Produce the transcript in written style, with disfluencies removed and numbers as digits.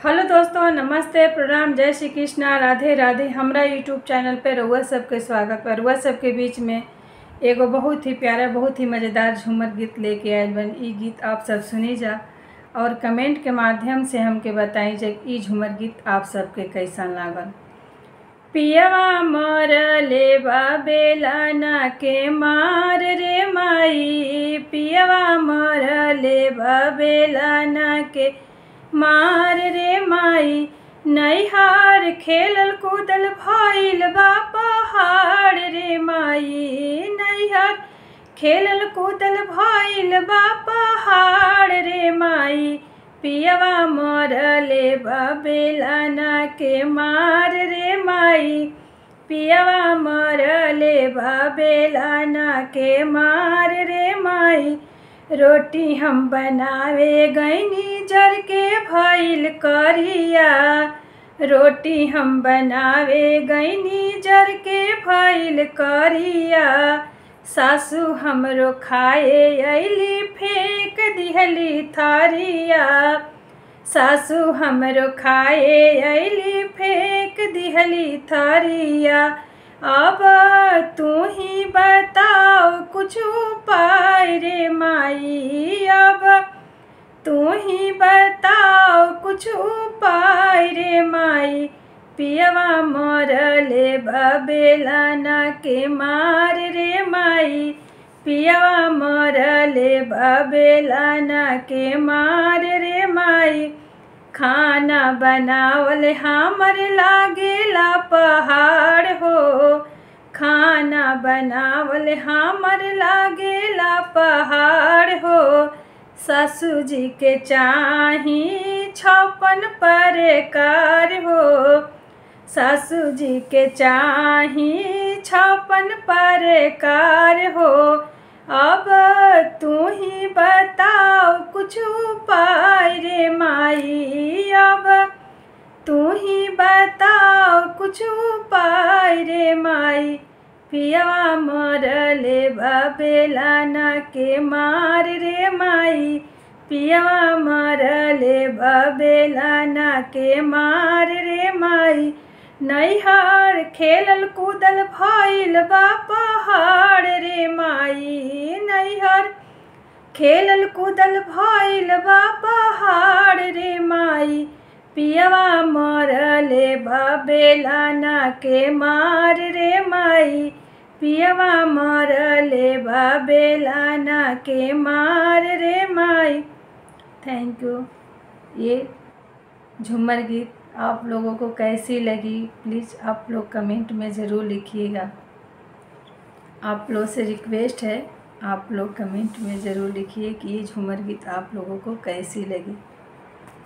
Hello दोस्तों, नमस्ते, प्रणाम, जय श्री कृष्णा, राधे राधे। हमरा यूट्यूब चैनल पे रउआ सबके स्वागत है। रउआ सबके बीच में एगो बहुत ही प्यारा, बहुत ही मज़ेदार झूमर गीत लेके आयल बन। ई गीत आप सब सुनी जा और कमेंट के माध्यम से हमके बताई जा ई झूमर गीत आप सबके कैसन लागल। पियवा मरले बा बेलाना के मार रे माई, पियवा मरले बा बेलाना के मार रे माई। नैहार खेलल कूदल भइल बा पहाड़ रे माई, नैहार खेलल कूदल भइल बा पहाड़ रे माई। पियवा मरले बा बेलाना के मार रे माई, पियवा मरले बा बेलाना के मार रे माई। रोटी हम बनावे गईनी जर के भइल करिया, रोटी हम बनावे गईनी जर के भइल करिया। सासू हमरो खाए अइली फेंक दिहली थारिया, सासू हमरो खाए अइली फेंक दिहली थारिया। अब तू ही बताओ कुछ उपाय रे माई, अब तू ही बताओ कुछ उपाय रे माई। पियवा मरले बा बेलाना के मार रे माई, पियवा मरले बा बेलाना के मार रे माई। खाना बनावल हमर लागेला पहाड़ हो, खाना बनावल हमर लागेला पहाड़ हो। सासू जी के चाही 56 प्रकार हो, सासू जी के चाही 56 प्रकार हो। अब तू ही बताओ कुछ उपाय रे माई, अब तू ही बताओ कुछ उपाय रे माई। पियवा मरले बा बेलाना के मार रे माई, पियवा मरले बा बेलाना के मार रे माई। नैहार खेलल कूदल भइल बा पहाड़ रे माई, नैहार खेलल कूदल भइल बा पहाड़ रे माई। पियवा मरले बा बेलाना के मार रे माई, पियवा मरले बा बेलाना के मार रे माई। Thank you. ये झूमर गीत आप लोगों को कैसी लगी प्लीज़ आप लोग कमेंट में ज़रूर लिखिएगा। आप लोग से रिक्वेस्ट है, आप लोग कमेंट में ज़रूर लिखिए कि ये झूमर गीत आप लोगों को कैसी लगी।